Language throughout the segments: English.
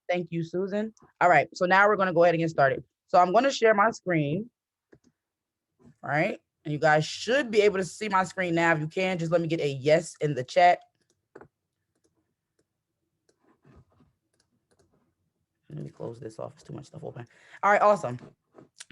Thank you, Susan. All right, so now we're going to go ahead and get started. So I'm going to share my screen. All right, and you guys should be able to see my screen now. If you can, just let me get a yes in the chat. Let me close this off. It's too much stuff open. All right, awesome.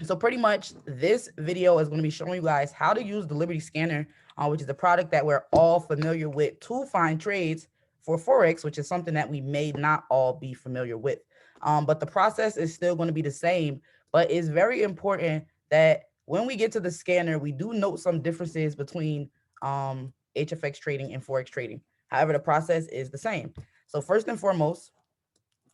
So pretty much this video is going to be showing you guys how to use the Liberty Scanner, which is a product that we're all familiar with to find trades for Forex, which is something that we may not all be familiar with. But the process is still going to be the same, but it's very important that when we get to the scanner, we do note some differences between HFX trading and Forex trading. However, the process is the same. So first and foremost,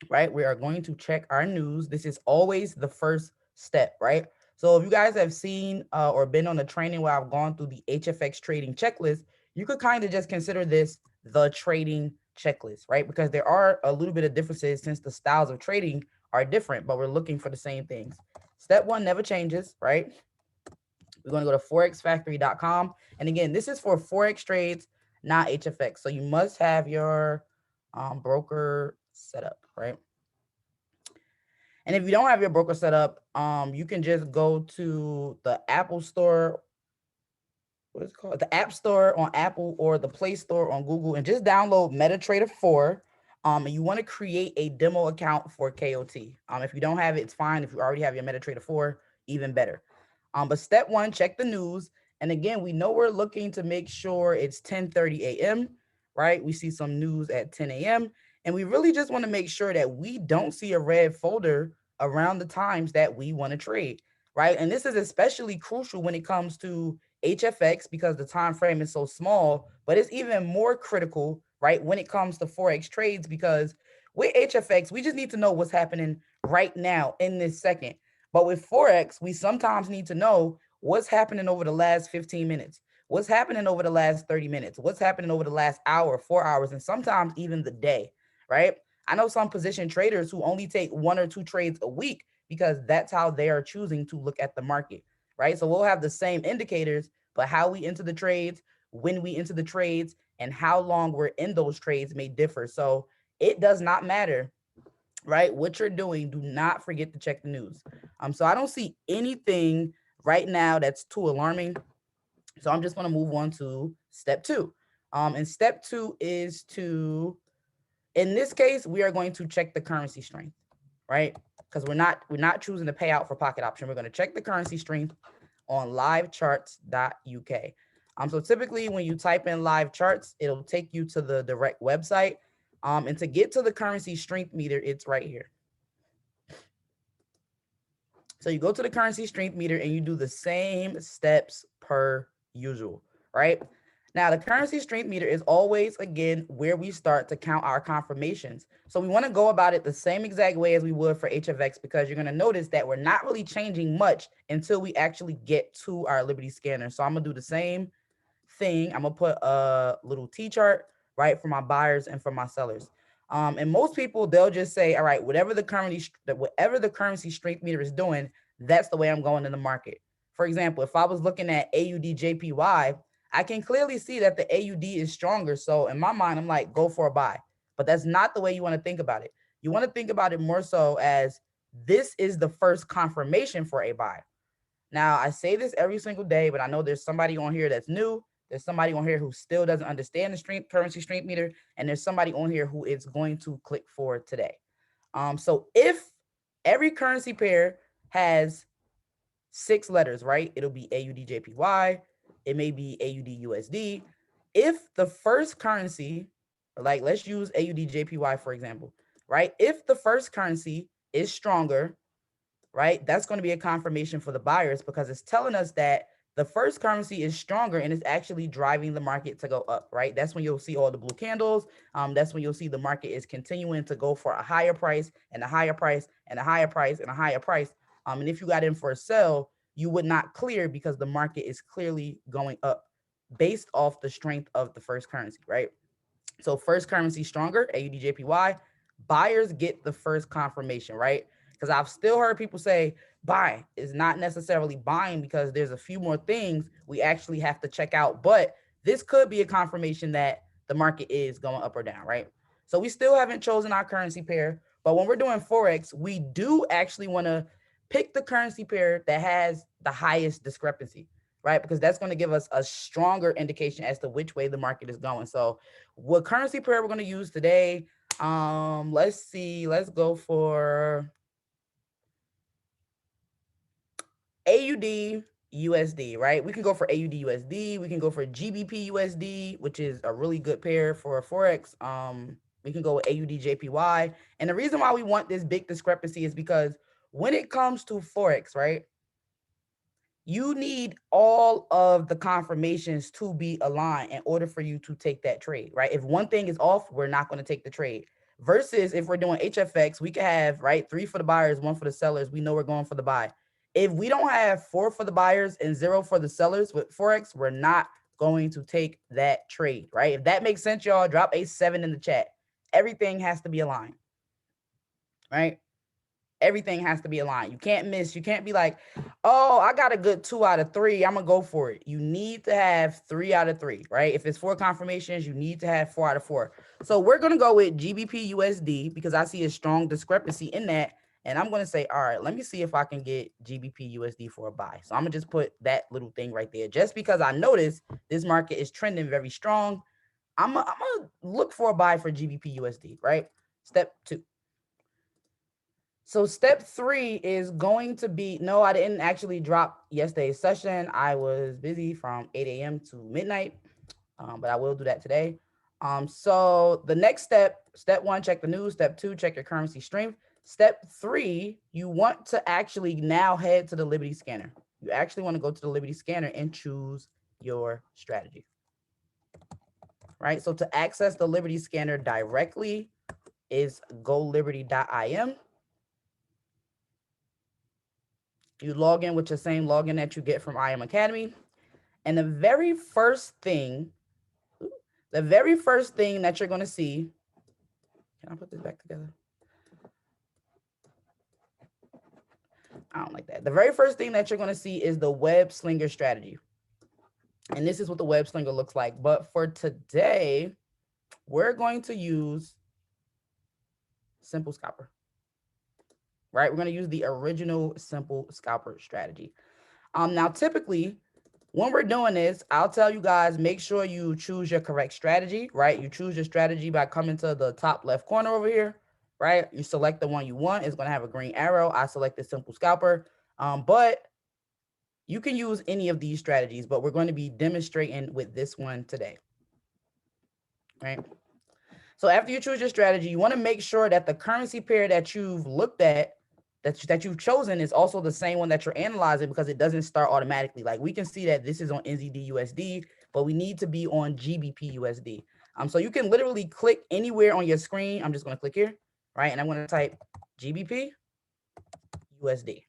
right, we are going to check our news. This is always the first step, right? So if you guys have seen or been on the training where I've gone through the HFX trading checklist, you could kind of just consider this the trading checklist, right? Because there are a little bit of differences since the styles of trading are different, but we're looking for the same things. Step one never changes, right? We're going to go to forexfactory.com. And again, this is for Forex trades, not HFX. So you must have your broker set up, right? And if you don't have your broker set up, you can just go to the Apple Store, what is it called? The App Store on Apple or the Play Store on Google, and just download MetaTrader 4. And you want to create a demo account for KOT. If you don't have it, it's fine. If you already have your MetaTrader 4, even better. But step one, check the news. And again, we know we're looking to make sure it's 10:30 a.m., right? We see some news at 10 a.m. And we really just want to make sure that we don't see a red folder around the times that we want to trade, right? And this is especially crucial when it comes to HFX because the time frame is so small, but it's even more critical, right, when it comes to Forex trades because with HFX, we just need to know what's happening right now in this second. But with Forex, we sometimes need to know what's happening over the last 15 minutes, what's happening over the last 30 minutes, what's happening over the last hour, 4 hours, and sometimes even the day, right? I know some position traders who only take 1 or 2 trades a week because that's how they are choosing to look at the market, right? So we'll have the same indicators, but how we enter the trades, when we enter the trades, and how long we're in those trades may differ. So it does not matter, right? What you're doing, do not forget to check the news. So I don't see anything right now that's too alarming. So I'm just going to move on to step two. And step two is to, in this case, we are going to check the currency strength, right? Because we're not choosing the payout for pocket option. We're going to check the currency strength on livecharts.uk. So typically when you type in live charts, it'll take you to the direct website. And to get to the currency strength meter, it's right here. So you go to the currency strength meter and you do the same steps per usual, right? Now, the currency strength meter is always, again, where we start to count our confirmations. So we want to go about it the same exact way as we would for HFX because you're going to notice that we're not really changing much until we actually get to our Liberty scanner. So I'm going to do the same thing. I'm going to put a little T chart, right, for my buyers and for my sellers. And most people, they'll just say, all right, whatever the currency strength meter is doing, that's the way I'm going in the market. For example, if I was looking at AUD JPY, I can clearly see that the AUD is stronger. So in my mind, I'm like, go for a buy. But that's not the way you want to think about it. You want to think about it more so as this is the first confirmation for a buy. Now, I say this every single day, but I know there's somebody on here that's new. There's somebody on here who still doesn't understand the currency strength meter, and there's somebody on here who is going to click for today. So if every currency pair has 6 letters, right? It'll be AUD JPY. It may be AUD USD. If the first currency, like let's use AUD JPY for example, right? If the first currency is stronger, right, that's going to be a confirmation for the buyers because it's telling us that the first currency is stronger and it's actually driving the market to go up, right? That's when you'll see all the blue candles. That's when you'll see the market is continuing to go for a higher price and a higher price and a higher price and a higher price. And if you got in for a sell, you would not clear because the market is clearly going up based off the strength of the first currency, right? So first currency stronger, AUD JPY, buyers get the first confirmation, right? Because I've still heard people say buy is not necessarily buying because there's a few more things we actually have to check out. But this could be a confirmation that the market is going up or down, right? So we still haven't chosen our currency pair. But when we're doing Forex, we do actually want to pick the currency pair that has the highest discrepancy, right? Because that's going to give us a stronger indication as to which way the market is going. So what currency pair we're going to use today? Let's see. Let's go for AUD USD, right? We can go for AUD USD. We can go for GBP USD, which is a really good pair for Forex. We can go with AUD JPY. And the reason why we want this big discrepancy is because when it comes to Forex, right, you need all of the confirmations to be aligned in order for you to take that trade, right? If one thing is off, we're not going to take the trade. Versus if we're doing HFX, we can have, right, 3 for the buyers, 1 for the sellers. We know we're going for the buy. If we don't have 4 for the buyers and 0 for the sellers with Forex, we're not going to take that trade, right? If that makes sense, y'all, drop a 7 in the chat. Everything has to be aligned, right? Everything has to be aligned. You can't miss. You can't be like, oh, I got a good 2 out of 3. I'm going to go for it. You need to have 3 out of 3, right? If it's 4 confirmations, you need to have 4 out of 4. So we're going to go with GBP USD because I see a strong discrepancy in that. And I'm going to say, all right, let me see if I can get GBP USD for a buy. So I'm going to just put that little thing right there. Just because I noticed this market is trending very strong, I'm going to look for a buy for GBP USD, right? Step 2. So step 3 is going to be, no, I didn't actually drop yesterday's session. I was busy from 8 a.m. to midnight, but I will do that today. So the next step 1, check the news. Step 2, check your currency strength. Step 3, you want to actually now head to the Liberty scanner. You actually want to go to the Liberty scanner and choose your strategy, right? So to access the Liberty scanner directly is goliberty.im. You log in with your same login that you get from IM Academy. And the very first thing that you're going to see, can I put this back together? I don't like that. The very first thing that you're going to see is the web slinger strategy. And this is what the web slinger looks like. But for today, we're going to use simple scalper, right? We're going to use the original simple scalper strategy. Now, typically, when we're doing this, I'll tell you guys, make sure you choose your correct strategy, right? You choose your strategy by coming to the top left corner over here, right? You select the one you want. It's going to have a green arrow. I selected simple scalper, but you can use any of these strategies, but we're going to be demonstrating with this one today, right? So after you choose your strategy, you want to make sure that the currency pair that you've looked at, that you've chosen, is also the same one that you're analyzing, because it doesn't start automatically. Like we can see that this is on NZD USD, but we need to be on GBP USD. So you can literally click anywhere on your screen. I'm just going to click here, right? And I'm going to type GBP USD,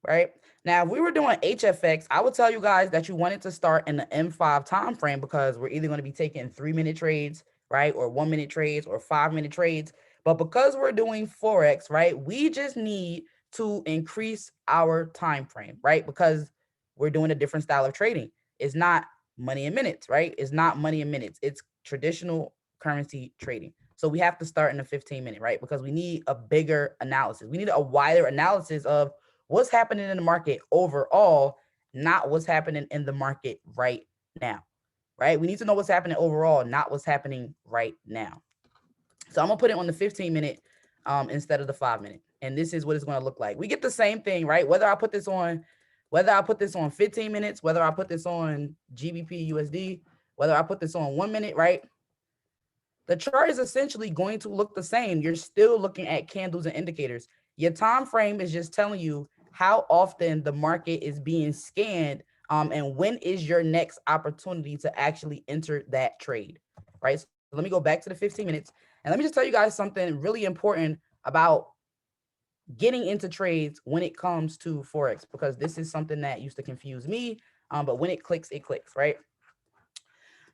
right? Now, if we were doing HFX, I would tell you guys that you wanted to start in the M5 time frame, because we're either going to be taking 3-minute trades, right, or 1-minute trades or 5-minute trades. But because we're doing Forex, right, we just need to increase our time frame, right? Because we're doing a different style of trading. It's not money in minutes, right? It's not money in minutes. It's traditional currency trading. So we have to start in the 15-minute, right? Because we need a bigger analysis. We need a wider analysis of what's happening in the market overall, not what's happening in the market right now, right? We need to know what's happening overall, not what's happening right now. So I'm going to put it on the 15-minute instead of the 5-minute. And this is what it's going to look like. We get the same thing, right? Whether I put this on 15 minutes, whether I put this on GBP USD, whether I put this on 1 minute, right? The chart is essentially going to look the same. You're still looking at candles and indicators. Your time frame is just telling you how often the market is being scanned, and when is your next opportunity to actually enter that trade, right? So let me go back to the 15 minutes, and let me just tell you guys something really important about getting into trades when it comes to Forex, because this is something that used to confuse me, but when it clicks, right?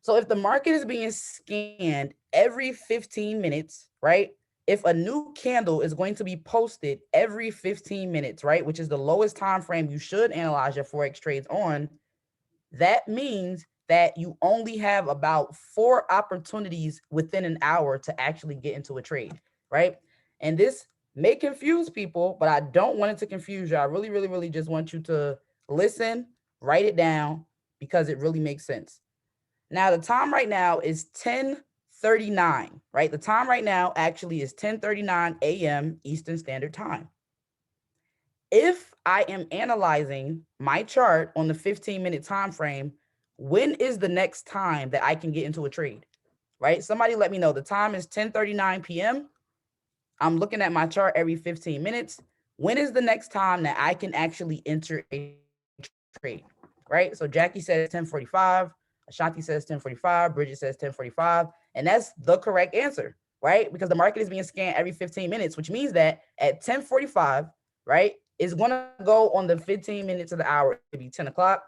So if the market is being scanned every 15 minutes, right? If a new candle is going to be posted every 15 minutes, right, which is the lowest time frame you should analyze your Forex trades on, that means that you only have about 4 opportunities within an hour to actually get into a trade, right? And this may confuse people, but I don't want it to confuse you. I really, really, really just want you to listen, write it down, because it really makes sense. Now, the time right now is 10:39, right? The time right now actually is 10:39 a.m. Eastern Standard Time. If I am analyzing my chart on the 15-minute time frame, when is the next time that I can get into a trade, right? Somebody let me know. The time is 10:39 p.m. I'm looking at my chart every 15 minutes. When is the next time that I can actually enter a trade, right? So Jackie says 10:45, Ashanti says 10:45, Bridget says 10:45, and that's the correct answer, right? Because the market is being scanned every 15 minutes, which means that at 10:45, right, it's going to go on the 15 minutes of the hour. It'd be 10 o'clock,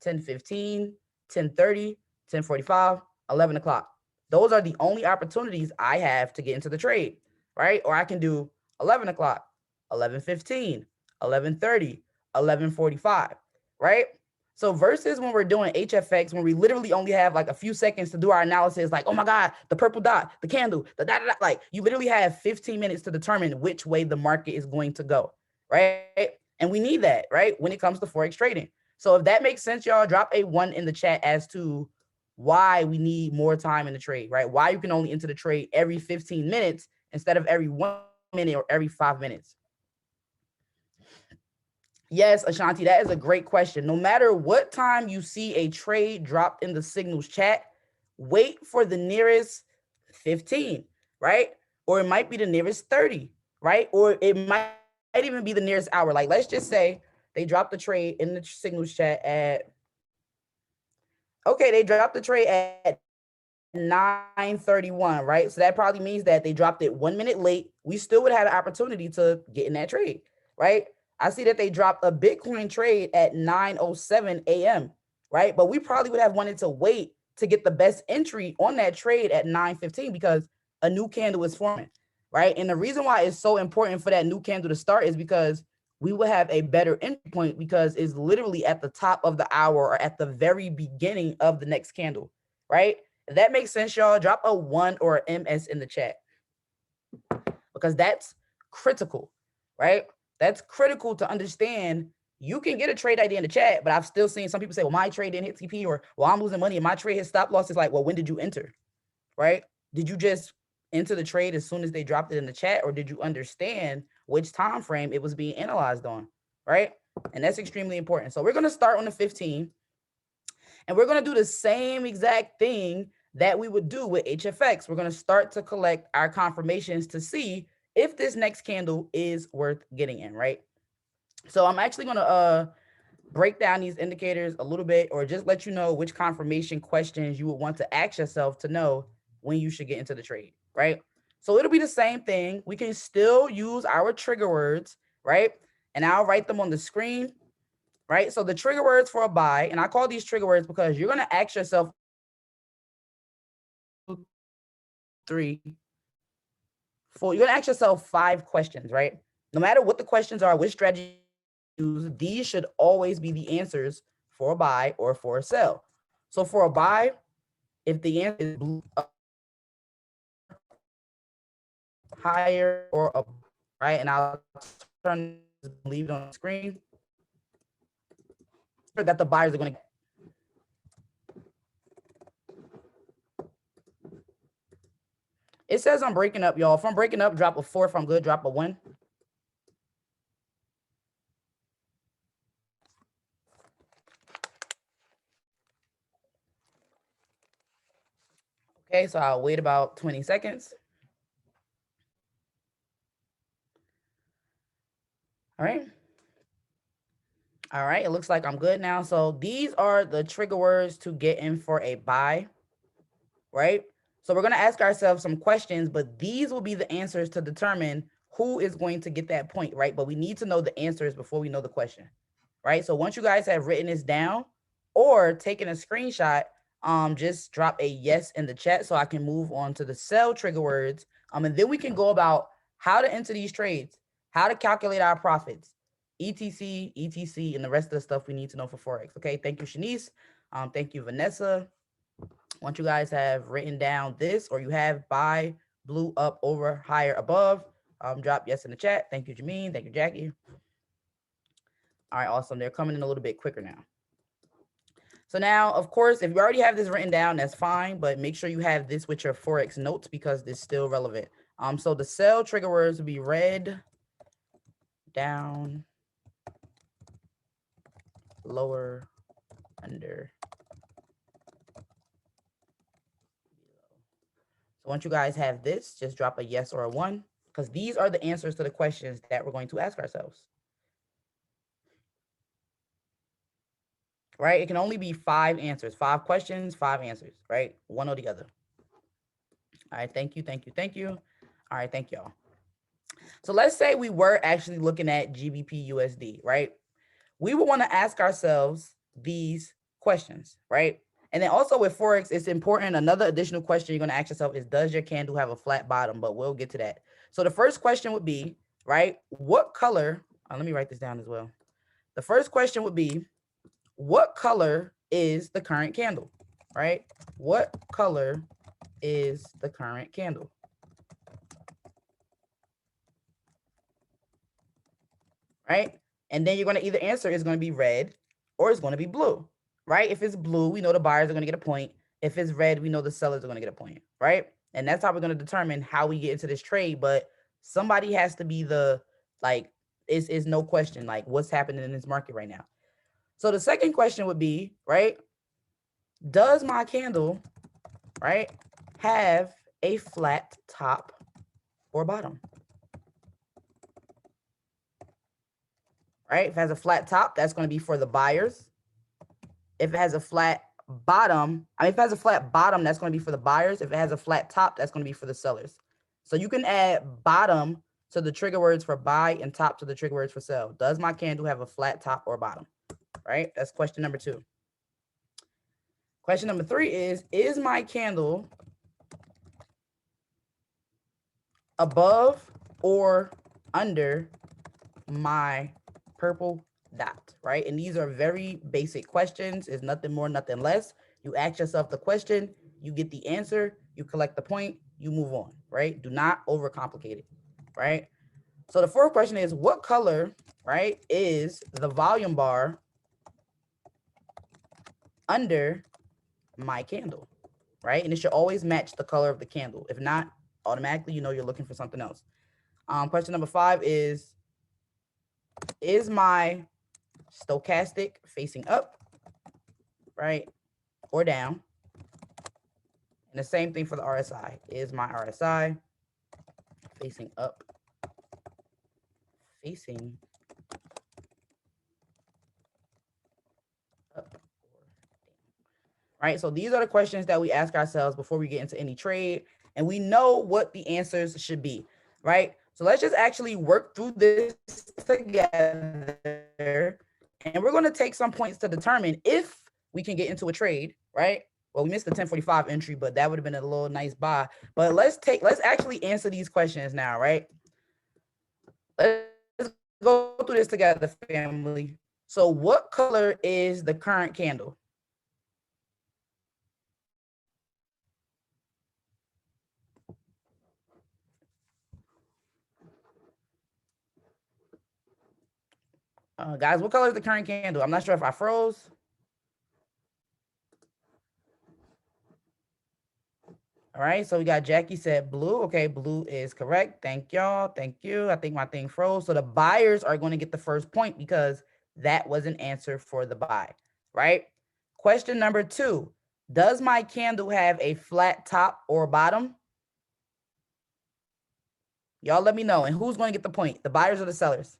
10:15, 10:30, 10:45, 11 o'clock. Those are the only opportunities I have to get into the trade, right? Or I can do 11 o'clock, 11:15, 11:30, 11:45, right? So versus when we're doing HFX, when we literally only have like a few seconds to do our analysis, like, oh my God, the purple dot, the candle, the dot, dot, like you literally have 15 minutes to determine which way the market is going to go, right? And we need that, right? When it comes to Forex trading. So if that makes sense, y'all, drop a 1 in the chat as to why we need more time in the trade, right? Why you can only enter the trade every 15 minutes instead of every 1 minute or every 5 minutes. Yes, Ashanti, that is a great question. No matter what time you see a trade dropped in the signals chat, wait for the nearest 15, right? Or it might be the nearest 30, right? Or it might even be the nearest hour. Like, let's just say they dropped the trade in the signals chat at, okay, they dropped the trade at 9:31, right? So that probably means that they dropped it 1 minute late. We still would have an opportunity to get in that trade, right? I see that they dropped a Bitcoin trade at 9:07 a.m., right? But we probably would have wanted to wait to get the best entry on that trade at 9:15 because a new candle is forming, right? And the reason why it's so important for that new candle to start is because we will have a better entry point because it's literally at the top of the hour or at the very beginning of the next candle, right? If that makes sense, y'all, drop a 1 or an MS in the chat because that's critical, right? That's critical to understand. You can get a trade ID in the chat, but I've still seen some people say, well, my trade didn't hit TP, or, well, I'm losing money and my trade hit stop loss. Is like, well, when did you enter, right? Did you just enter the trade as soon as they dropped it in the chat, or did you understand which time frame it was being analyzed on, right? And that's extremely important. So we're going to start on the 15, and we're going to do the same exact thing that we would do with HFX. We're going to start to collect our confirmations to see if this next candle is worth getting in, right? So I'm actually going to break down these indicators a little bit, or just let you know which confirmation questions you would want to ask yourself to know when you should get into the trade, right? So it'll be the same thing. We can still use our trigger words, right? And I'll write them on the screen, right? So the trigger words for a buy, and I call these trigger words because you're going to ask yourself 3, 4, you're going to ask yourself 5 questions, right? No matter what the questions are, which strategy you use, these should always be the answers for a buy or for a sell. So for a buy, if the answer is blue, higher or up, right? And I'll turn, leave it on the screen that the buyers are going to. It says I'm breaking up, y'all. If I'm breaking up, drop a 4. If I'm good, drop a 1. Okay, so I'll wait about 20 seconds. All right. All right, it looks like I'm good now. So these are the trigger words to get in for a buy, right? So we're going to ask ourselves some questions, but these will be the answers to determine who is going to get that point, right? But we need to know the answers before we know the question, right? So once you guys have written this down or taken a screenshot, just drop a yes in the chat so I can move on to the sell trigger words. And then we can go about how to enter these trades, how to calculate our profits, etc, etc, and the rest of the stuff we need to know for Forex. Okay, thank you, Shanice. Thank you, Vanessa. Once you guys have written down this, or you have buy, blue, up, over, higher, above, Drop yes in the chat. Thank you, Jameen. Thank you, Jackie. All right, awesome. They're coming in a little bit quicker now. So now, of course, if you already have this written down, that's fine, but make sure you have this with your Forex notes because this is still relevant. So the sell trigger words would be red, down, lower, under. So once you guys have this, just drop a yes or a one, because these are the answers to the questions that we're going to ask ourselves. Right? It can only be 5 answers, 5 questions, 5 answers, right? One or the other. All right, thank you, thank you, thank you. All right, thank y'all. So let's say we were actually looking at GBP USD, right? We would want to ask ourselves these questions, right? And then also with Forex, it's important. Another additional question you're going to ask yourself is, does your candle have a flat bottom? But we'll get to that. So the first question would be, right, what color, let me write this down as well. The first question would be, what color is the current candle, right? What color is the current candle? Right? And then you're going to either answer is going to be red or it's going to be blue, right? If it's blue, we know the buyers are going to get a point. If it's red, we know the sellers are going to get a point, right? And that's how we're going to determine how we get into this trade. But somebody has to be the, like, is no question, like, what's happening in this market right now. So the second question would be, right, does my candle, right, have a flat top or bottom? Right? If it has a flat top, that's going to be for the buyers. If it has a flat bottom, if it has a flat bottom, that's going to be for the buyers. If it has a flat top, that's going to be for the sellers. So you can add bottom to the trigger words for buy and top to the trigger words for sell. Does my candle have a flat top or bottom? Right? That's question number 2. Question number 3 is my candle above or under my purple dot, right? And these are very basic questions. It's nothing more, nothing less. You ask yourself the question, you get the answer, you collect the point, you move on, right? Do not overcomplicate it, right? So the fourth question is, what color, right, is the volume bar under my candle, right? And it should always match the color of the candle. If not, automatically, you know you're looking for something else. Question number 5 is my stochastic facing up, right, or down? And the same thing for the RSI. Is my RSI facing up, facing up, or down? Right? So these are the questions that we ask ourselves before we get into any trade, and we know what the answers should be, right? So let's just actually work through this together, and we're going to take some points to determine if we can get into a trade, right? Well, we missed the 1045 entry, but that would have been a little nice buy. But let's actually answer these questions now, right? Let's go through this together, family. So what color is the current candle? Guys, what color is the current candle? I'm not sure if I froze. All right, so we got Jackie said blue. Okay, blue is correct. Thank y'all. Thank you. I think my thing froze. So the buyers are going to get the first point because that was an answer for the buy, right? Question number 2. Does my candle have a flat top or bottom? Y'all let me know. And who's going to get the point? The buyers or the sellers?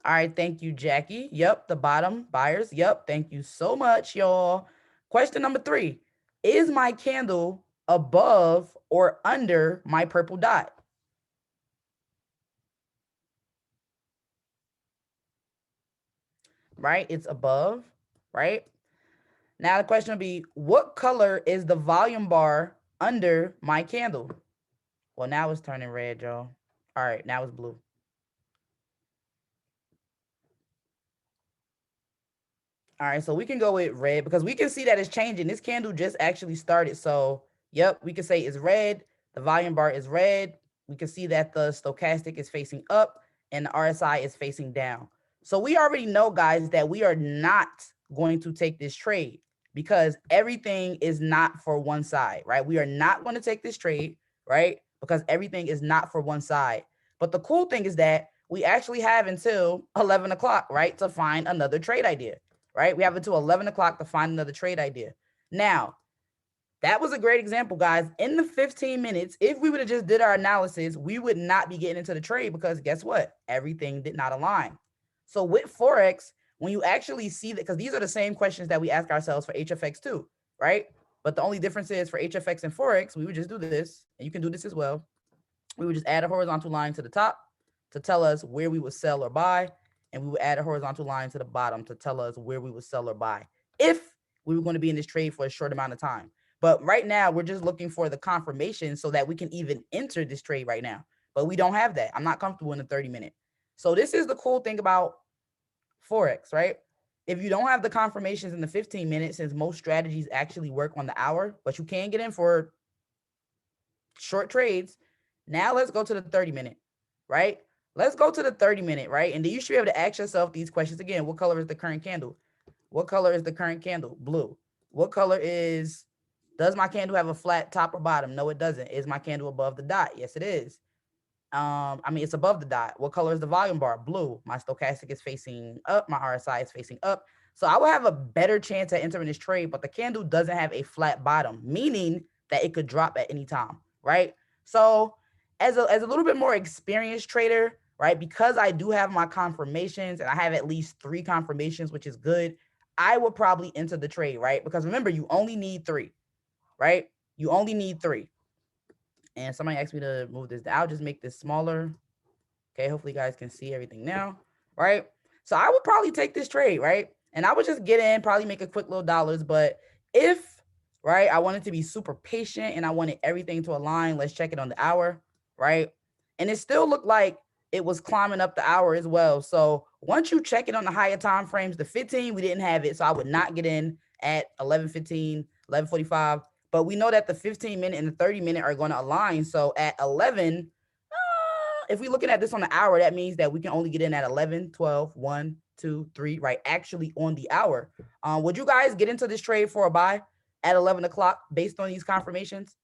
All right, thank you, Jackie. Yep, the bottom buyers. Yep, thank you so much, y'all. Question number 3. Is my candle above or under my purple dot? Right, it's above, right? Now the question would be, what color is the volume bar under my candle? Well, now it's turning red, y'all. All right, now it's blue. All right, so we can go with red because we can see that it's changing. This candle just actually started. So, yep, we can say it's red. The volume bar is red. We can see that the stochastic is facing up and the RSI is facing down. So we already know, guys, that we are not going to take this trade because everything is not for one side, right? We are not going to take this trade, right? Because everything is not for one side. But the cool thing is that we actually have until 11 o'clock, right, to find another trade idea, right? We have until 11 o'clock to find another trade idea. Now, that was a great example, guys. In the 15 minutes, if we would have just did our analysis, we would not be getting into the trade because guess what? Everything did not align. So with Forex, when you actually see that, because these are the same questions that we ask ourselves for HFX too, right? But the only difference is for HFX and Forex, we would just do this, and you can do this as well. We would just add a horizontal line to the top to tell us where we would sell or buy, and we would add a horizontal line to the bottom to tell us where we would sell or buy if we were going to be in this trade for a short amount of time. But right now, we're just looking for the confirmation so that we can even enter this trade right now. But we don't have that. I'm not comfortable in the 30-minute. So this is the cool thing about Forex, right? If you don't have the confirmations in the 15 minutes, since most strategies actually work on the hour, but you can get in for short trades. Now let's go to the 30-minute, right? Let's go to the 30-minute, right? And then you should be able to ask yourself these questions again. What color is the current candle? What color is the current candle? Blue. What color is, does my candle have a flat top or bottom? No, it doesn't. Is my candle above the dot? Yes, it is. It's above the dot. What color is the volume bar? Blue. My stochastic is facing up. My RSI is facing up. So I will have a better chance at entering this trade, but the candle doesn't have a flat bottom, meaning that it could drop at any time, right? So as a little bit more experienced trader, right, because I do have my confirmations and I have at least 3 confirmations, which is good, I would probably enter the trade, right? Because remember, you only need 3, right? You only need 3. And somebody asked me to move this. I'll just make this smaller. Okay, hopefully you guys can see everything now, right? So I would probably take this trade, right? And I would just get in, probably make a quick little dollars. But if, right, I wanted to be super patient and I wanted everything to align, let's check it on the hour, right? And it still looked like it was climbing up the hour as well. So once you check it on the higher time frames, the 15, we didn't have it. So I would not get in at 11:15, 11:45. But we know that the 15-minute and the 30-minute are going to align. So at 11, if we're looking at this on the hour, that means that we can only get in at 11, 12, 1, 2, 3, right? Actually on the hour. Would you guys get into this trade for a buy at 11 o'clock based on these confirmations,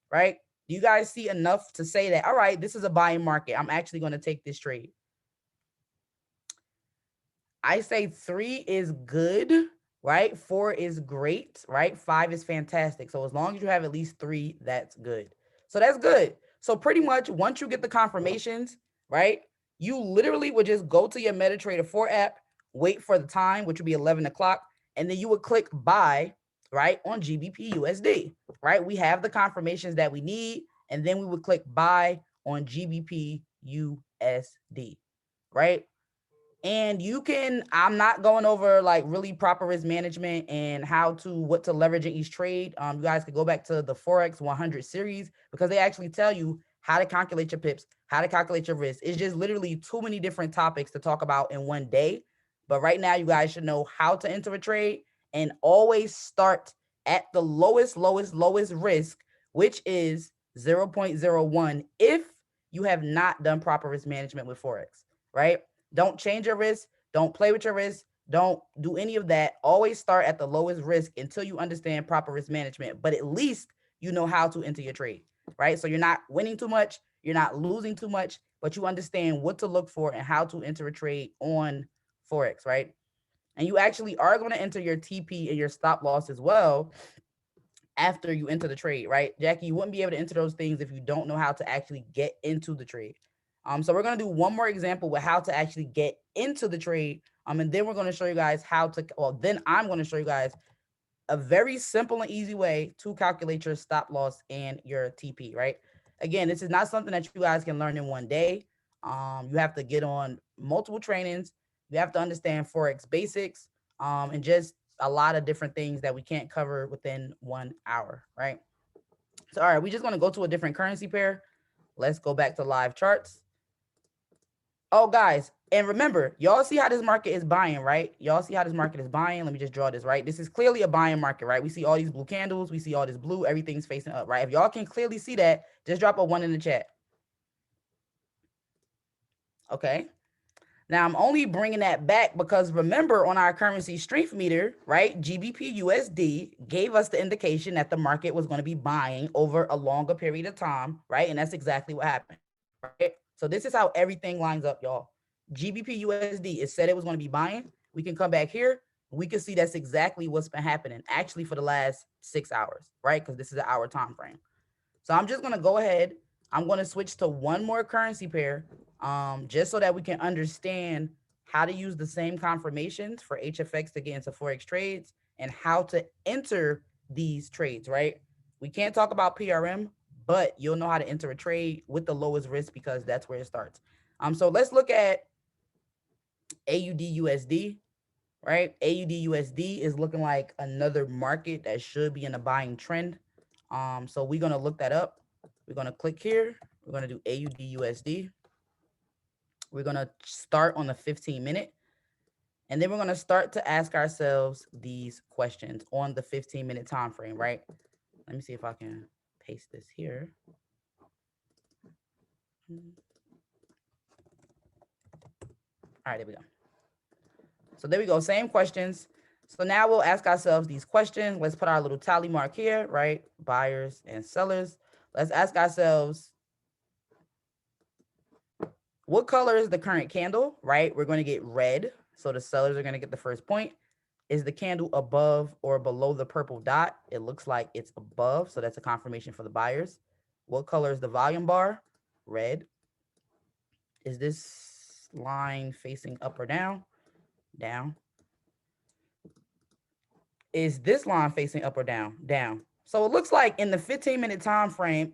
right? Do you guys see enough to say that, all right, this is a buying market. I'm actually going to take this trade. I say 3 is good, right? 4 is great, right? 5 is fantastic. So as long as you have at least 3, that's good. So that's good. So pretty much once you get the confirmations, right, you literally would just go to your MetaTrader 4 app, wait for the time, which would be 11 o'clock, and then you would click buy, right, on GBP USD, right? We have the confirmations that we need, and then we would click buy on GBP USD, right? And you can, I'm not going over like really proper risk management and what to leverage in each trade. You guys could go back to the Forex 100 series because they actually tell you how to calculate your pips, how to calculate your risk. It's just literally too many different topics to talk about in one day. But right now, you guys should know how to enter a trade and always start at the lowest risk, which is 0.01 if you have not done proper risk management with Forex, right? Don't change your risk. Don't play with your risk. Don't do any of that. Always start at the lowest risk until you understand proper risk management. But at least you know how to enter your trade, right? So you're not winning too much. You're not losing too much, but you understand what to look for and how to enter a trade on Forex, right? And you actually are going to enter your TP and your stop loss as well after you enter the trade, right? Jackie, you wouldn't be able to enter those things if you don't know how to actually get into the trade. So we're going to do one more example with how to actually get into the trade. And then we're going to show you guys then I'm going to show you guys a very simple and easy way to calculate your stop loss and your TP, right? Again, this is not something that you guys can learn in one day. You have to get on multiple trainings. You have to understand Forex basics, and just a lot of different things that we can't cover within 1 hour, right? So, all right, we're just going to go to a different currency pair. Let's go back to live charts. Oh, guys, and remember, y'all see how this market is buying, right? Y'all see how this market is buying. Let me just draw this, right? This is clearly a buying market, right? We see all these blue candles. We see all this blue. Everything's facing up, right? If y'all can clearly see that, just drop a 1 in the chat. Okay. Now, I'm only bringing that back because remember on our currency strength meter, right, GBP USD gave us the indication that the market was going to be buying over a longer period of time, right? And that's exactly what happened, right? So this is how everything lines up, y'all. GBP USD, it said it was going to be buying. We can come back here. We can see that's exactly what's been happening actually for the last 6 hours, right? Because this is an hour time frame. So I'm just going to go ahead. I'm going to switch to one more currency pair just so that we can understand how to use the same confirmations for HFX to get into Forex trades and how to enter these trades, right? We can't talk about PRM, but you'll know how to enter a trade with the lowest risk because that's where it starts. So let's look at AUD USD, right? AUD USD is looking like another market that should be in a buying trend. So we're going to look that up. We're going to click here. We're going to do AUD USD. We're going to start on the 15-minute. And then we're going to start to ask ourselves these questions on the 15-minute time frame, right? Let me see if I can paste this here. All right, there we go. So there we go. Same questions. So now we'll ask ourselves these questions. Let's put our little tally mark here, right? Buyers and sellers. Let's ask ourselves, what color is the current candle, right? We're going to get red. So the sellers are going to get the first point. Is the candle above or below the purple dot? It looks like it's above. So that's a confirmation for the buyers. What color is the volume bar? Red. Is this line facing up or down? Down. Is this line facing up or down? Down. So it looks like in the 15-minute time frame,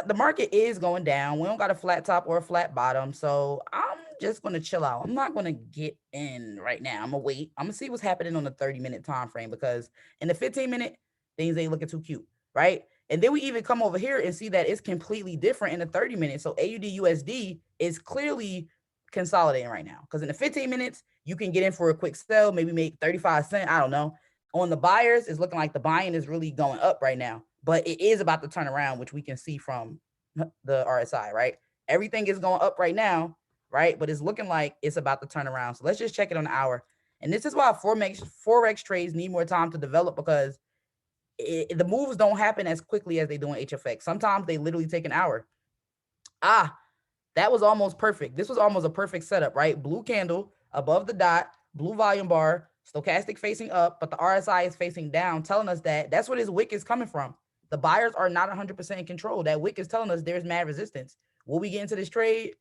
the market is going down. We don't got a flat top or a flat bottom. So I'm just going to chill out. I'm not going to get in right now. I'm going to wait. I'm going to see what's happening on the 30-minute time frame because in the 15-minute, things ain't looking too cute, right? And then we even come over here and see that it's completely different in the 30 minutes. So AUD USD is clearly consolidating right now because in the 15 minutes, you can get in for a quick sell, maybe make 35 cents. I don't know. On the buyers, it's looking like the buying is really going up right now, but it is about to turn around, which we can see from the RSI, right? Everything is going up right now, right? But it's looking like it's about to turn around. So let's just check it on the hour. And this is why Forex trades need more time to develop because the moves don't happen as quickly as they do in HFX. Sometimes they literally take an hour. That was almost perfect. This was almost a perfect setup, right? Blue candle above the dot, blue volume bar, stochastic facing up, but the RSI is facing down, telling us that that's where this wick is coming from. The buyers are not 100% in control. That wick is telling us there's mad resistance. Will we get into this trade?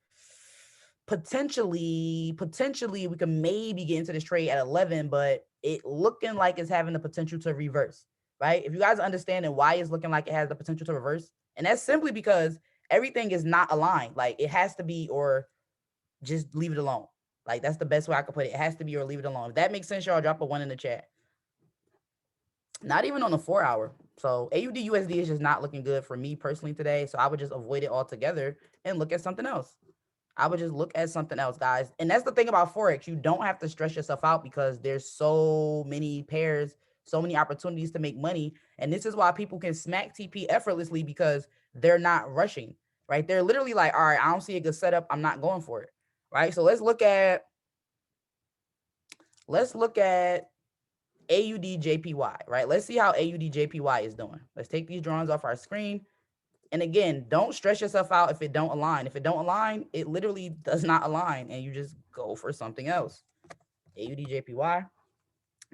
Potentially, we can maybe get into this trade at 11, but it looking like it's having the potential to reverse, right? If you guys understand why it's looking like it has the potential to reverse, and that's simply because everything is not aligned. Like it has to be, or just leave it alone. Like that's the best way I could put it. It has to be or leave it alone. If that makes sense, y'all drop a 1 in the chat. Not even on the 4-hour. So AUD USD is just not looking good for me personally today. So I would just avoid it altogether and look at something else. I would just look at something else, guys. And that's the thing about Forex. You don't have to stress yourself out because there's so many pairs, so many opportunities to make money. And this is why people can smack TP effortlessly because they're not rushing, right? They're literally like, all right, I don't see a good setup. I'm not going for it, right? So let's look at AUD JPY, right? Let's see how AUD JPY is doing. Let's take these drawings off our screen. And again, don't stress yourself out if it don't align. If it don't align, it literally does not align and you just go for something else. AUD JPY.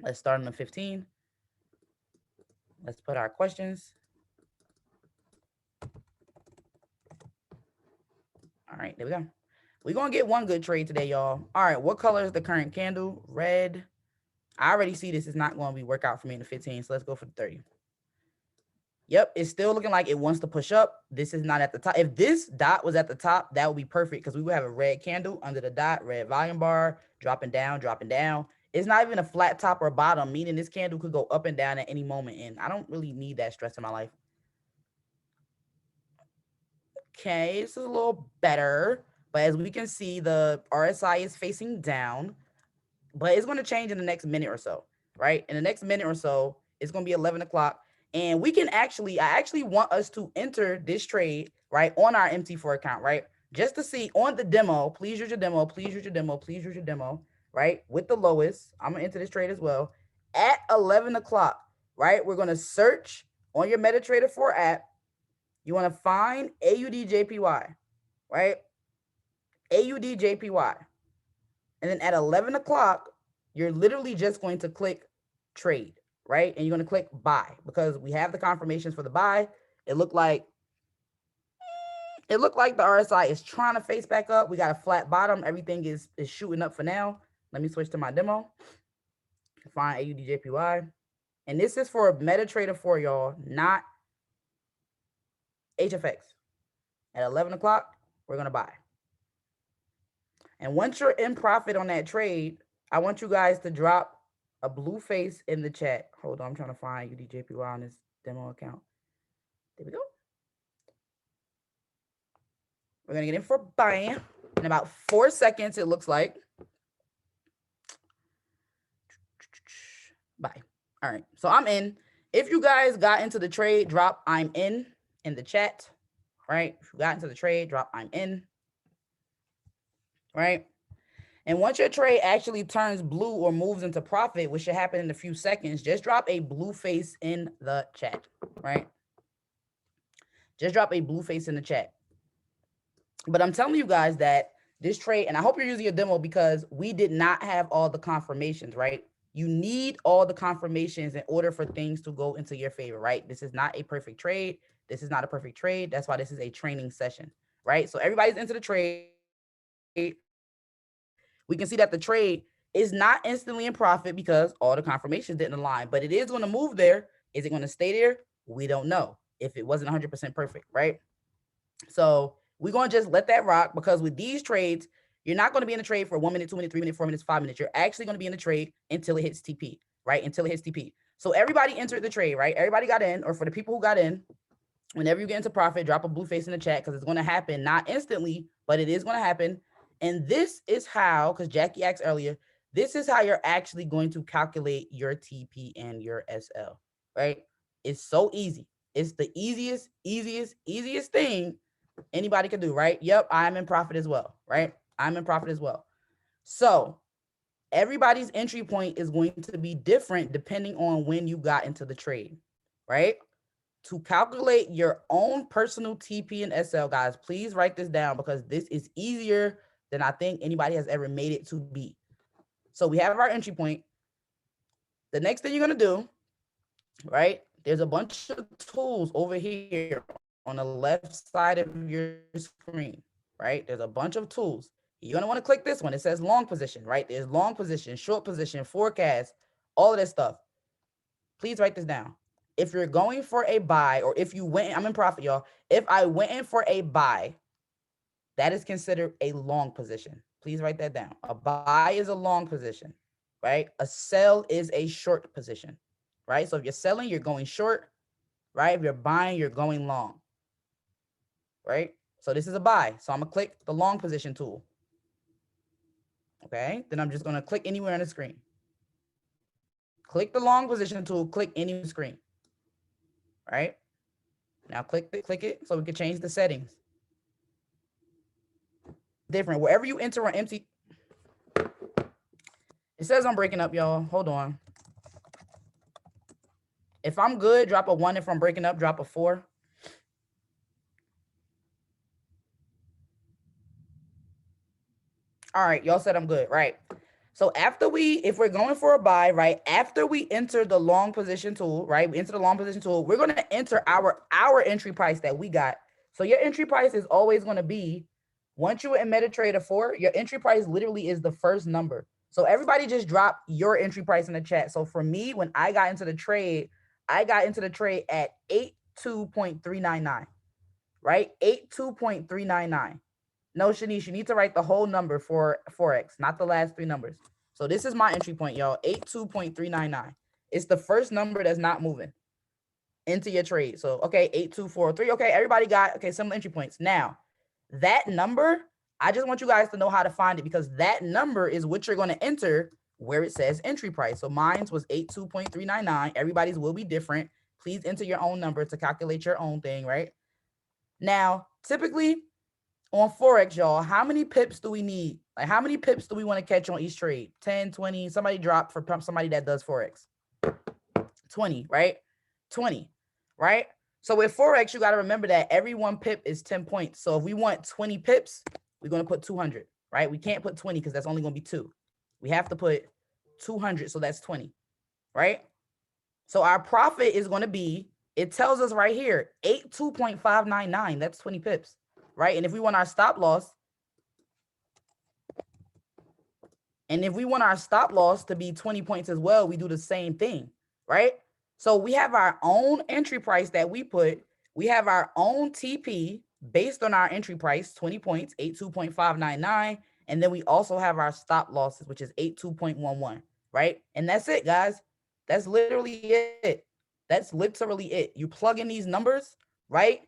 Let's start on the 15. Let's put our questions. All right, there we go. We're going to get one good trade today, y'all. All right, what color is the current candle? Red. I already see this is not going to be workout for me in the 15, so let's go for the 30. Yep, it's still looking like it wants to push up. This is not at the top. If this dot was at the top, that would be perfect because we would have a red candle under the dot, red volume bar, dropping down, dropping down. It's not even a flat top or bottom, meaning this candle could go up and down at any moment, and I don't really need that stress in my life. Okay, this is a little better. But as we can see, the RSI is facing down, but it's going to change in the next minute or so, right? In the next minute or so, it's going to be 11 o'clock. And we can I actually want us to enter this trade, right, on our MT4 account, right? Just to see on the demo, please use your demo, please use your demo, please use your demo, right? With the lowest, I'm going to enter this trade as well. At 11 o'clock, right, we're going to search on your MetaTrader 4 app. You want to find AUDJPY, right? AUDJPY. And then at 11 o'clock, you're literally just going to click trade, right? And you're going to click buy because we have the confirmations for the buy. It looked like the RSI is trying to face back up. We got a flat bottom. Everything is shooting up for now. Let me switch to my demo. Find AUDJPY. And this is for MetaTrader 4, y'all, not HFX. At 11 o'clock, we're going to buy. And once you're in profit on that trade, I want you guys to drop a blue face in the chat. Hold on, I'm trying to find UDJPY on this demo account. There we go. We're going to get in for buying in about 4 seconds, it looks like. Buy. All right, so I'm in. If you guys got into the trade, drop I'm in the chat, right? If you got into the trade, drop I'm in. Right? And once your trade actually turns blue or moves into profit, which should happen in a few seconds, just drop a blue face in the chat, right? Just drop a blue face in the chat. But I'm telling you guys that this trade, and I hope you're using your demo because we did not have all the confirmations, right? You need all the confirmations in order for things to go into your favor, right? This is not a perfect trade. This is not a perfect trade. That's why this is a training session, right? So everybody's into the trade. We can see that the trade is not instantly in profit because all the confirmations didn't align, but it is going to move there. Is it going to stay there? We don't know if it wasn't 100% perfect, right? So we're going to just let that rock because with these trades, you're not going to be in a trade for 1 minute, 2 minutes, 3 minutes, 4 minutes, 5 minutes. You're actually going to be in the trade until it hits TP, right? Until it hits TP. So everybody entered the trade, right? Everybody got in, or for the people who got in, whenever you get into profit, drop a blue face in the chat because it's going to happen, not instantly, but it is going to happen. And this is how, because Jackie asked earlier, this is how you're actually going to calculate your TP and your SL, right? It's so easy. It's the easiest thing anybody can do, right? Yep, I'm in profit as well, right? I'm in profit as well. So everybody's entry point is going to be different depending on when you got into the trade, right? To calculate your own personal TP and SL, guys, please write this down because this is easier than I think anybody has ever made it to be. So we have our entry point. The next thing you're going to do, right? There's a bunch of tools over here on the left side of your screen, right? There's a bunch of tools. You're going to want to click this one. It says long position, right? There's long position, short position, forecast, all of that stuff. Please write this down. If you're going for a buy, or if you went, I'm in profit, y'all. If I went in for a buy, that is considered a long position. Please write that down. A buy is a long position, right? A sell is a short position, right? So if you're selling, you're going short, right? If you're buying, you're going long, right? So this is a buy. So I'm going to click the long position tool. Okay. Then I'm just going to click anywhere on the screen. Click the long position tool, click any screen, right? Now click it so we can change the settings. Different wherever you enter on empty. It says I'm breaking up, y'all. Hold on. If I'm good, drop a 1. If I'm breaking up, drop a 4. All right, y'all said I'm good, right? So after if we're going for a buy, right? After we enter the long position tool, right? We enter the long position tool. We're going to enter our entry price that we got. So your entry price is always going to be, once you in MetaTrader 4, your entry price literally is the first number. So everybody just drop your entry price in the chat. So for me, when I got into the trade, I got into the trade at 82.399, right? 82.399. No, Shanice, you need to write the whole number for FRX, not the last 3 numbers. So this is my entry point, y'all, 82.399. It's the first number that's not moving into your trade. So, okay, 8243. Okay, everybody got, okay, some entry points. Now, that number, I just want you guys to know how to find it because that number is what you're going to enter where it says entry price. So mine's was 82.399. Everybody's will be different. Please enter your own number to calculate your own thing, right? Now, typically on Forex, y'all, how many pips do we need? Like how many pips do we want to catch on each trade? 10, 20, somebody drop for somebody that does Forex. 20, right? 20, right? So with Forex, you got to remember that every 1 pip is 10 points. So if we want 20 pips, we're going to put 200, right? We can't put 20 because that's only going to be 2. We have to put 200, so that's 20, right? So our profit is going to be, it tells us right here, 82.599. That's 20 pips, right? And if we want our stop loss, to be 20 points as well, we do the same thing, right? So we have our own entry price that we put. We have our own TP based on our entry price, 20 points, 82.599. And then we also have our stop losses, which is 82.11, right? And that's it, guys. That's literally it. That's literally it. You plug in these numbers, right?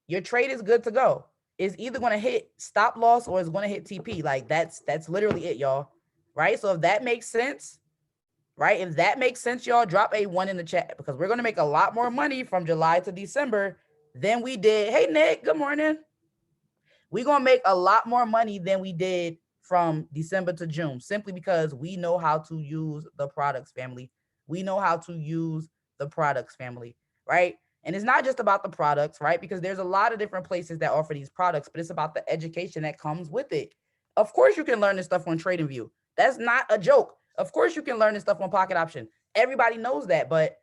Your trade is good to go. It's either going to hit stop loss or it's going to hit TP. Like that's literally it, y'all. Right? So if that makes sense, right? If that makes sense, y'all, drop a 1 in the chat because we're going to make a lot more money from July to December than we did. Hey, Nick, good morning. We're going to make a lot more money than we did from December to June, simply because we know how to use the products, family. We know how to use the products, family, right? And it's not just about the products, right? Because there's a lot of different places that offer these products, but it's about the education that comes with it. Of course, you can learn this stuff on TradingView. That's not a joke. Of course, you can learn this stuff on Pocket Option. Everybody knows that, but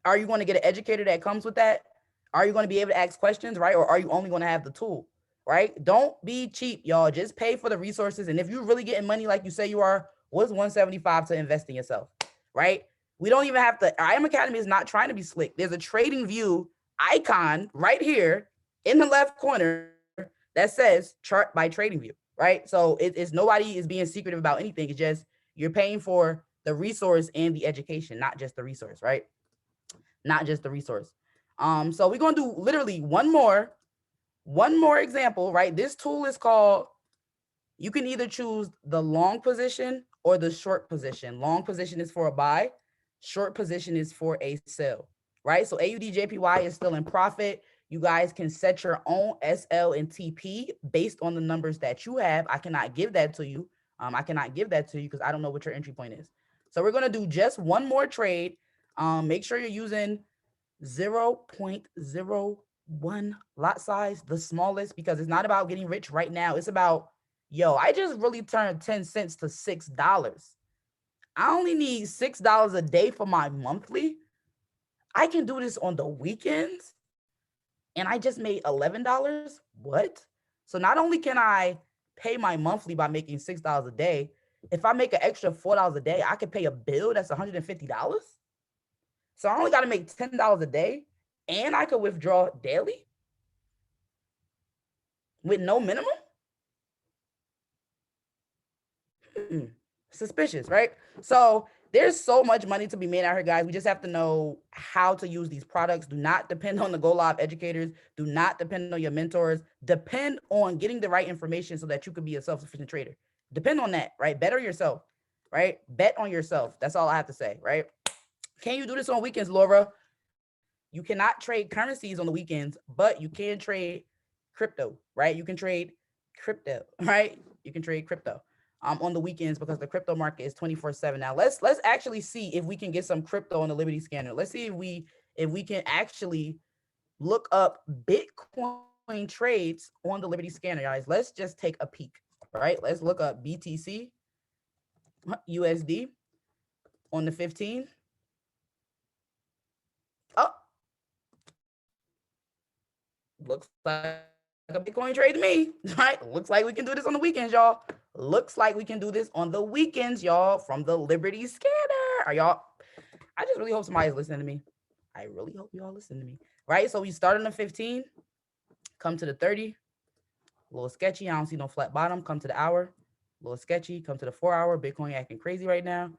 are you going to get an educator that comes with that? Are you going to be able to ask questions, right? Or are you only going to have the tool, right? Don't be cheap, y'all. Just pay for the resources. And if you're really getting money like you say you are, what's $175 to invest in yourself, right? We don't even have to. IM Academy is not trying to be slick. There's a TradingView icon right here in the left corner that says chart by TradingView, right? So it's nobody is being secretive about anything. It's just you're paying for the resource and the education, not just the resource, right? Not just the resource. So we're going to do literally one more example, right? This tool is called, you can either choose the long position or the short position. Long position is for a buy. Short position is for a sell, right? So AUDJPY is still in profit. You guys can set your own SL and TP based on the numbers that you have. I cannot give that to you. Because I don't know what your entry point is. So we're going to do just one more trade. Make sure you're using 0.01 lot size, the smallest, because it's not about getting rich right now. It's about, yo, I just really turned 10 cents to $6. I only need $6 a day for my monthly. I can do this on the weekends. And I just made $11. What? So not only can I pay my monthly by making $6 a day, if I make an extra $4 a day, I could pay a bill that's $150. So I only got to make $10 a day, and I could withdraw daily with no minimum. Suspicious, right? So there's so much money to be made out here, guys. We just have to know how to use these products. Do not depend on the Go Live educators. Do not depend on your mentors. Depend on getting the right information so that you could be a self-sufficient trader. Depend on that, right? Better yourself, right? Bet on yourself. That's all I have to say, right? Can you do this on weekends, Laura? You cannot trade currencies on the weekends, but you can trade crypto, right? You can trade crypto, right? You can trade crypto on the weekends because the crypto market is 24/7. Now let's actually see if we can get some crypto on the Liberty Scanner. Let's see if we can actually look up Bitcoin trades on the Liberty Scanner, guys. Let's just take a peek, right? Let's look up BTC USD on the 15. Oh, looks like a Bitcoin trade to me, right? Looks like we can do this on the weekends, y'all. Looks like we can do this on the weekends, y'all, from the Liberty Scanner. Are y'all? I just really hope somebody's listening to me. I really hope y'all listen to me, right? So we start on the 15, come to the 30, a little sketchy. I don't see no flat bottom. Come to the hour, a little sketchy. Come to the 4 hour. Bitcoin acting crazy right now.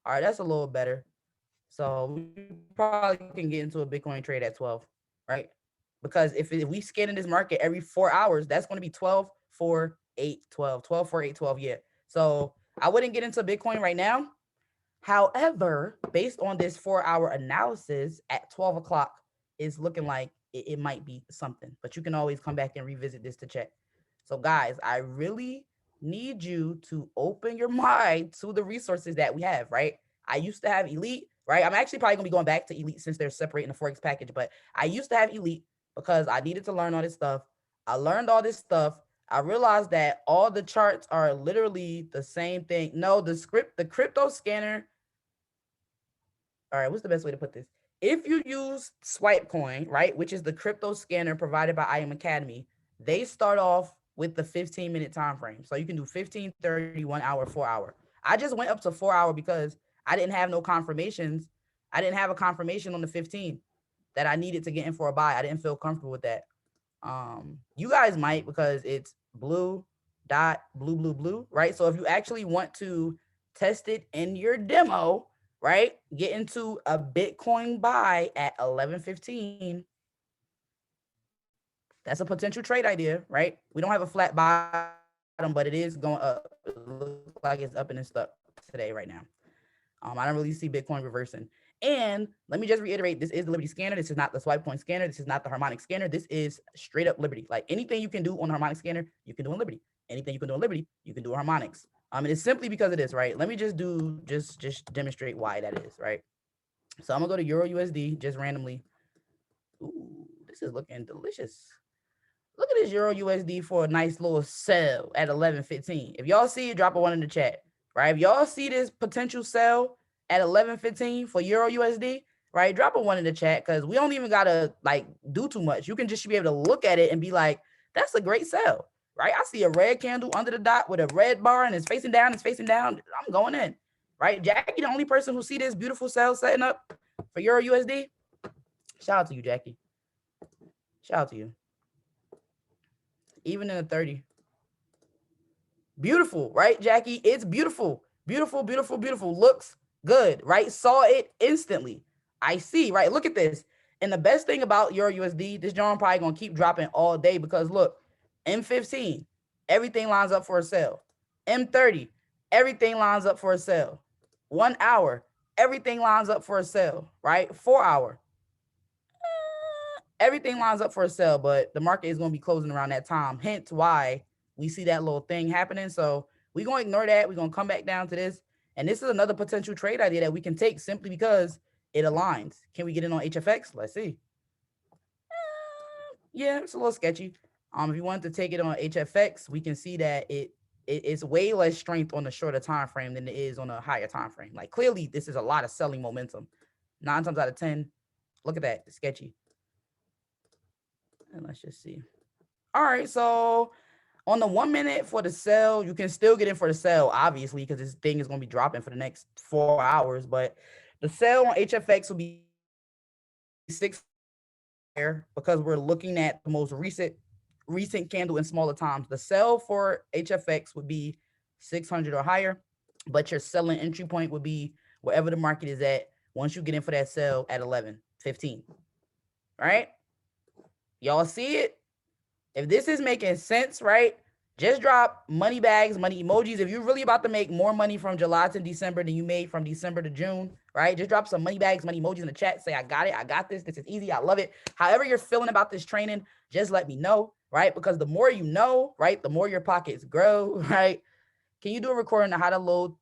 All right, that's a little better. So we probably can get into a Bitcoin trade at 12, right? Because if we scan in this market every 4 hours, that's going to be 12, 4, 8, 12, 12 for 8, 12. Yeah. So I wouldn't get into Bitcoin right now. However, based on this 4-hour analysis at 12 o'clock, it's looking like it might be something, but you can always come back and revisit this to check. So guys, I really need you to open your mind to the resources that we have, right? I used to have Elite, right? I'm actually probably gonna be going back to Elite since they're separating the Forex package, but I used to have Elite because I needed to learn all this stuff. I learned all this stuff. I realized that all the charts are literally the same thing. No, the crypto scanner. All right, what's the best way to put this? If you use Swipecoin, right, which is the crypto scanner provided by IM Academy, they start off with the 15-minute time frame. So you can do 15, 30, 1 hour, 4 hour. I just went up to 4 hour because I didn't have no confirmations. I didn't have a confirmation on the 15 that I needed to get in for a buy. I didn't feel comfortable with that. You guys might because it's blue dot blue blue blue, right? So if you actually want to test it in your demo, right, get into a Bitcoin buy at 11:15. That's a potential trade idea, right? We don't have a flat bottom, but it is going up. It looks like it's up and it's stuck today right now. I don't really see Bitcoin reversing. And let me just reiterate, this is the Liberty scanner. This is not the swipe coin scanner. This is not the harmonic scanner. This is straight up Liberty. Like anything you can do on the harmonic scanner, you can do in Liberty. Anything you can do in Liberty, you can do harmonics. And it's simply because of this, right? Let me just demonstrate why that is, right? So I'm gonna go to Euro USD just randomly. Ooh, this is looking delicious. Look at this Euro USD for a nice little sell at 11:15. If y'all see it, drop a one in the chat, right? If y'all see this potential sell at 11:15 for Euro USD, right? Drop a one in the chat because we don't even gotta like do too much. You can just be able to look at it and be like, that's a great sell, right? I see a red candle under the dot with a red bar and it's facing down, I'm going in, right? Jackie, the only person who see this beautiful sell setting up for Euro USD. Shout out to you, Jackie. Shout out to you. Even in a 30. Beautiful, right, Jackie? It's beautiful. Beautiful, beautiful, beautiful. Looks good, right? Saw it instantly. I see, right? Look at this. And the best thing about Euro USD, this John probably going to keep dropping all day because look, M15, everything lines up for a sell. M30, everything lines up for a sell. 1 hour, everything lines up for a sell, right? 4 hour, everything lines up for a sell, but the market is going to be closing around that time. Hence why we see that little thing happening. So we're going to ignore that. We're going to come back down to this. And this is another potential trade idea that we can take simply because it aligns. Can we get in on HFX? Let's see. Yeah, it's a little sketchy. If you wanted to take it on HFX, we can see that it's way less strength on the shorter time frame than it is on a higher time frame. Like clearly, this is a lot of selling momentum. 9 times out of 10, look at that. It's sketchy. And let's just see. All right, so on the 1 minute for the sell, you can still get in for the sell, obviously, because this thing is going to be dropping for the next 4 hours. But the sell on HFX will be 6 because we're looking at the most recent candle in smaller times. The sell for HFX would be 600 or higher, but your selling entry point would be wherever the market is at once you get in for that sell at 11:15. Right? Y'all see it? If this is making sense, right? Just drop money bags, money emojis. If you're really about to make more money from July to December than you made from December to June, right? Just drop some money bags, money emojis in the chat. Say, I got it. I got this. This is easy. I love it. However you're feeling about this training, just let me know, right? Because the more you know, right, the more your pockets grow, right? Can you do a recording on how to load?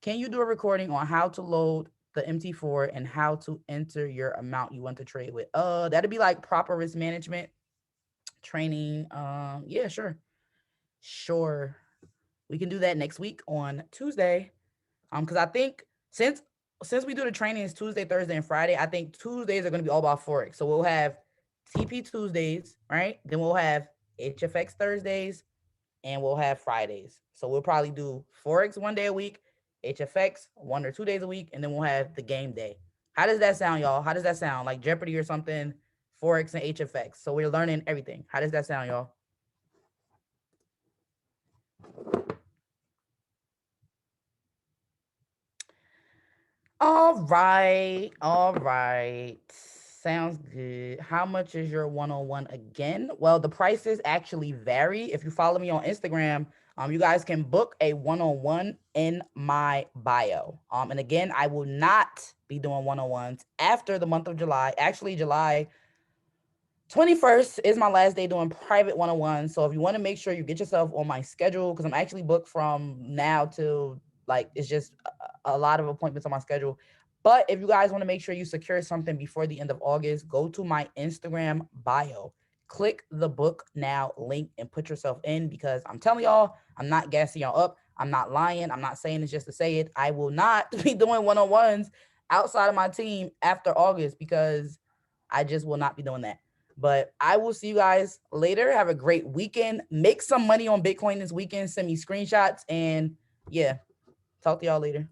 Can you do a recording on how to load the MT4 and how to enter your amount you want to trade with? That'd be like proper risk management training. Yeah, sure, we can do that next week on Tuesday. Because I think since we do the trainings Tuesday, Thursday, and Friday, I think Tuesdays are going to be all about Forex. So we'll have TP Tuesdays, right? Then we'll have HFX Thursdays, and we'll have Fridays. So we'll probably do Forex 1 day a week, HFX 1 or 2 days a week, and then we'll have the game day. How does that sound, y'all? How does that sound? Like Jeopardy or something? Forex and HFX. So we're learning everything. How does that sound, y'all? All right. Sounds good. How much is your one-on-one again? Well, the prices actually vary. If you follow me on Instagram, you guys can book a one-on-one in my bio. And again, I will not be doing one-on-ones after the month of July. Actually, July 21st is my last day doing private one-on-ones. So if you want to make sure you get yourself on my schedule, because I'm actually booked from now till like it's just a lot of appointments on my schedule. But if you guys want to make sure you secure something before the end of August, go to my Instagram bio, click the book now link and put yourself in, because I'm telling y'all, I'm not gassing y'all up. I'm not lying. I'm not saying it's just to say it. I will not be doing one-on-ones outside of my team after August, because I just will not be doing that. But I will see you guys later. Have a great weekend. Make some money on Bitcoin this weekend. Send me screenshots. And yeah, talk to y'all later.